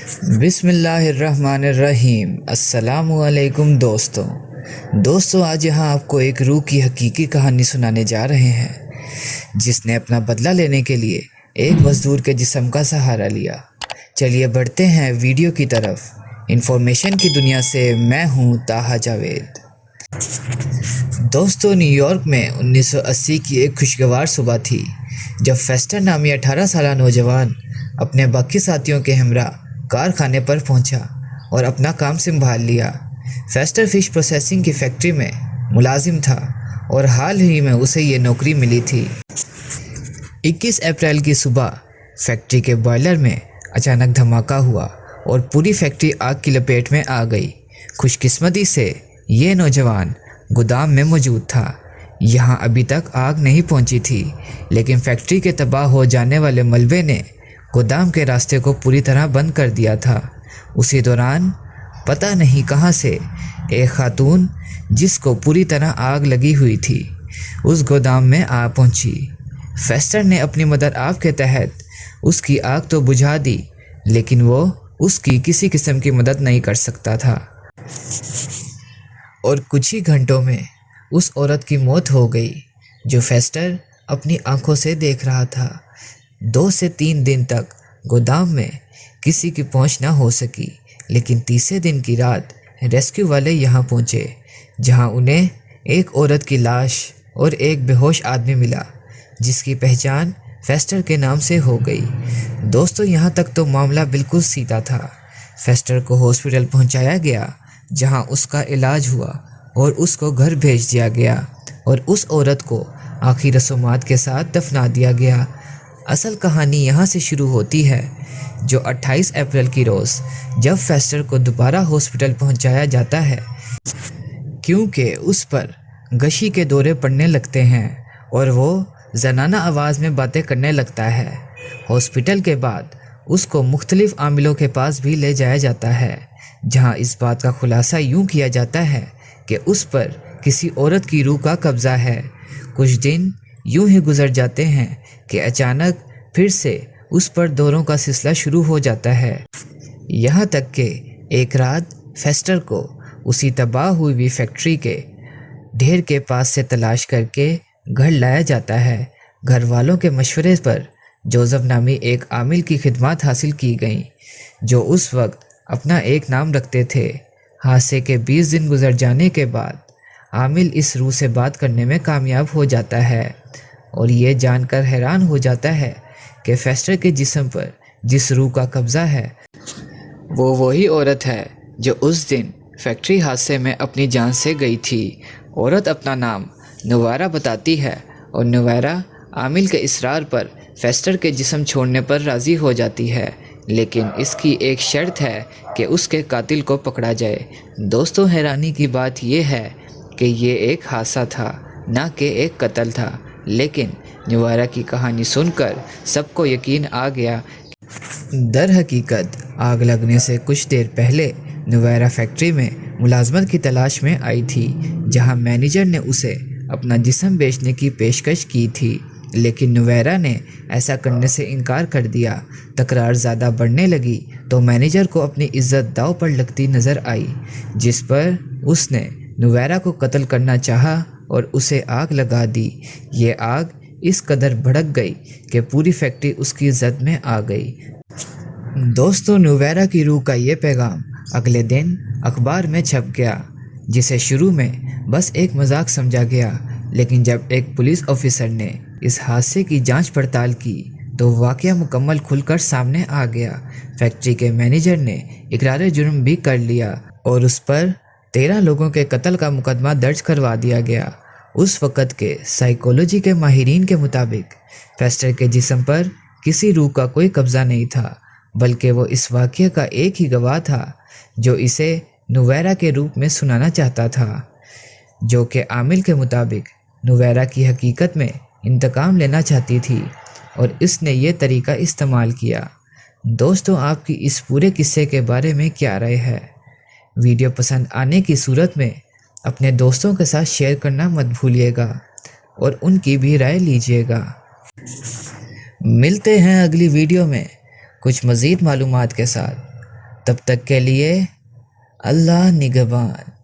بسم اللہ الرحمن الرحیم۔ السلام علیکم دوستوں آج یہاں آپ کو ایک روح کی حقیقی کہانی سنانے جا رہے ہیں جس نے اپنا بدلہ لینے کے لیے ایک مزدور کے جسم کا سہارا لیا۔ چلیے بڑھتے ہیں ویڈیو کی طرف۔ انفارمیشن کی دنیا سے میں ہوں طاہا جاوید۔ دوستوں، نیو یارک میں 1980 کی ایک خوشگوار صبح تھی جب فیسٹر نامی 18 سالہ نوجوان اپنے باقی ساتھیوں کے ہمراہ کارخانے پر پہنچا اور اپنا کام سنبھال لیا۔ فیسٹر فش پروسیسنگ کی فیکٹری میں ملازم تھا اور حال ہی میں اسے یہ نوکری ملی تھی۔ 21 اپریل کی صبح فیکٹری کے بوائلر میں اچانک دھماکہ ہوا اور پوری فیکٹری آگ کی لپیٹ میں آ گئی۔ خوش قسمتی سے یہ نوجوان گودام میں موجود تھا۔ یہاں ابھی تک آگ نہیں پہنچی تھی، لیکن فیکٹری کے تباہ ہو جانے والے ملبے نے گودام کے راستے کو پوری طرح بند کر دیا تھا۔ اسی دوران پتہ نہیں کہاں سے ایک خاتون جس کو پوری طرح آگ لگی ہوئی تھی اس گودام میں آ پہنچی۔ فیسٹر نے اپنی مدر آپ کے تحت اس کی آگ تو بجھا دی، لیکن وہ اس کی کسی قسم کی مدد نہیں کر سکتا تھا۔ اور کچھ ہی گھنٹوں میں اس عورت کی موت ہو گئی جو فیسٹر اپنی آنکھوں سے دیکھ رہا تھا۔ 2 سے 3 دن تک گودام میں کسی کی پہنچ نہ ہو سکی، لیکن تیسرے دن کی رات ریسکیو والے یہاں پہنچے، جہاں انہیں ایک عورت کی لاش اور ایک بے ہوش آدمی ملا جس کی پہچان فیسٹر کے نام سے ہو گئی۔ دوستوں، یہاں تک تو معاملہ بالکل سیدھا تھا۔ فیسٹر کو ہاسپٹل پہنچایا گیا جہاں اس کا علاج ہوا اور اس کو گھر بھیج دیا گیا اور اس عورت کو آخری رسومات کے ساتھ دفنا دیا گیا۔ اصل کہانی یہاں سے شروع ہوتی ہے، جو 28 اپریل کی روز جب فیسٹر کو دوبارہ ہاسپٹل پہنچایا جاتا ہے کیونکہ اس پر غشی کے دورے پڑنے لگتے ہیں اور وہ زنانہ آواز میں باتیں کرنے لگتا ہے۔ ہاسپٹل کے بعد اس کو مختلف عاملوں کے پاس بھی لے جایا جاتا ہے، جہاں اس بات کا خلاصہ یوں کیا جاتا ہے کہ اس پر کسی عورت کی روح کا قبضہ ہے۔ کچھ دن یوں ہی گزر جاتے ہیں کہ اچانک پھر سے اس پر دوروں کا سلسلہ شروع ہو جاتا ہے، یہاں تک کہ ایک رات فیسٹر کو اسی تباہ ہوئی فیکٹری کے ڈھیر کے پاس سے تلاش کر کے گھر لایا جاتا ہے۔ گھر والوں کے مشورے پر جوزف نامی ایک عامل کی خدمات حاصل کی گئیں، جو اس وقت اپنا ایک نام رکھتے تھے۔ حادثے کے 20 دن گزر جانے کے بعد عامل اس روح سے بات کرنے میں کامیاب ہو جاتا ہے اور یہ جان کر حیران ہو جاتا ہے کہ فیسٹر کے جسم پر جس روح کا قبضہ ہے وہ وہی عورت ہے جو اس دن فیکٹری حادثے میں اپنی جان سے گئی تھی۔ عورت اپنا نام نویرا بتاتی ہے اور نویرا عامل کے اصرار پر فیسٹر کے جسم چھوڑنے پر راضی ہو جاتی ہے، لیکن اس کی ایک شرط ہے کہ اس کے قاتل کو پکڑا جائے۔ دوستوں، حیرانی کی بات یہ ہے کہ یہ ایک حادثہ تھا، نہ کہ ایک قتل تھا، لیکن نویرا کی کہانی سن کر سب کو یقین آ گیا۔ در حقیقت آگ لگنے سے کچھ دیر پہلے نویرا فیکٹری میں ملازمت کی تلاش میں آئی تھی، جہاں مینیجر نے اسے اپنا جسم بیچنے کی پیشکش کی تھی، لیکن نویرا نے ایسا کرنے سے انکار کر دیا۔ تکرار زیادہ بڑھنے لگی تو مینیجر کو اپنی عزت داؤ پر لگتی نظر آئی، جس پر اس نے نویرا کو قتل کرنا چاہا اور اسے آگ لگا دی۔ یہ آگ اس قدر بھڑک گئی کہ پوری فیکٹری اس کی زد میں آ گئی۔ دوستوں، نویرا کی روح کا یہ پیغام اگلے دن اخبار میں چھپ گیا، جسے شروع میں بس ایک مذاق سمجھا گیا، لیکن جب ایک پولیس آفیسر نے اس حادثے کی جانچ پڑتال کی تو واقعہ مکمل کھل کر سامنے آ گیا۔ فیکٹری کے مینیجر نے اقرار جرم بھی کر لیا اور اس پر 13 لوگوں کے قتل کا مقدمہ درج کروا دیا گیا۔ اس وقت کے سائیکولوجی کے ماہرین کے مطابق فیسٹر کے جسم پر کسی روح کا کوئی قبضہ نہیں تھا، بلکہ وہ اس واقعے کا ایک ہی گواہ تھا جو اسے نویرا کے روپ میں سنانا چاہتا تھا، جو کہ عامل کے مطابق نویرا کی حقیقت میں انتقام لینا چاہتی تھی اور اس نے یہ طریقہ استعمال کیا۔ دوستوں، آپ کی اس پورے قصے کے بارے میں کیا رائے ہے؟ ویڈیو پسند آنے کی صورت میں اپنے دوستوں کے ساتھ شیئر کرنا مت بھولیے گا اور ان کی بھی رائے لیجیے گا۔ ملتے ہیں اگلی ویڈیو میں کچھ مزید معلومات کے ساتھ۔ تب تک کے لیے اللہ نگہبان۔